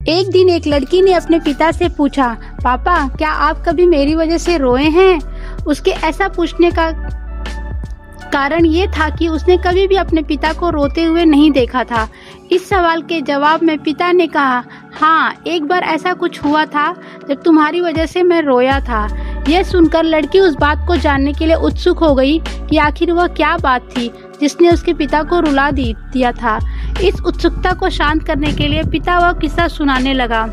एक दिन एक लड़की ने अपने पिता से पूछा, पापा क्या आप कभी मेरी वजह से रोए हैं? उसके ऐसा पूछने का कारण ये था कि उसने कभी भी अपने पिता को रोते हुए नहीं देखा था। इस सवाल के जवाब में पिता ने कहा, हाँ, एक बार ऐसा कुछ हुआ था जब तुम्हारी वजह से मैं रोया था। यह सुनकर लड़की उस बात को जानने के लिए उत्सुक हो गई कि आखिर वह क्या बात थी जिसने उसके पिता को रुला दिया था। इस उत्सुकता को शांत करने के लिए पिता वह किस्सा सुनाने लगा।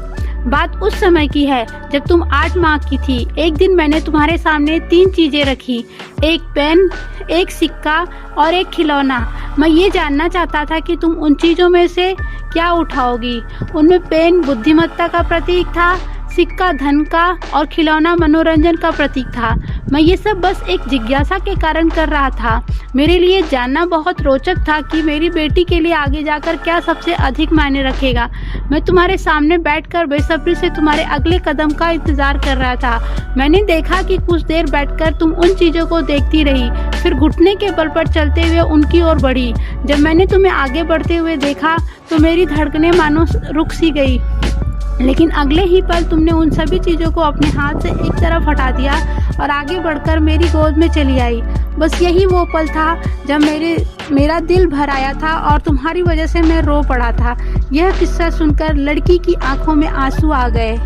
बात उस समय की है जब तुम 8 माह की थी। एक दिन मैंने तुम्हारे सामने 3 चीजें रखी, एक पेन, एक सिक्का और एक खिलौना। मैं ये जानना चाहता था कि तुम उन चीजों में से क्या उठाओगी। उनमें पेन बुद्धिमत्ता का प्रतीक था, सिक्का धन का और खिलौना मनोरंजन का प्रतीक था। मैं ये सब बस एक जिज्ञासा के कारण कर रहा था। मेरे लिए जानना बहुत रोचक था कि मेरी बेटी के लिए आगे जाकर क्या सबसे अधिक मायने रखेगा। मैं तुम्हारे सामने बैठकर बेसब्री से तुम्हारे अगले कदम का इंतजार कर रहा था। मैंने देखा कि कुछ देर बैठकर तुम उन चीज़ों को देखती रही, फिर घुटने के बल पर चलते हुए उनकी ओर बढ़ी। जब मैंने तुम्हें आगे बढ़ते हुए देखा तो मेरी धड़कनें मानो रुक सी गई, लेकिन अगले ही पल तुमने उन सभी चीज़ों को अपने हाथ से एक तरफ हटा दिया और आगे बढ़कर मेरी गोद में चली आई। बस यही वो पल था जब मेरा दिल भर आया था और तुम्हारी वजह से मैं रो पड़ा था। यह किस्सा सुनकर लड़की की आंखों में आंसू आ गए।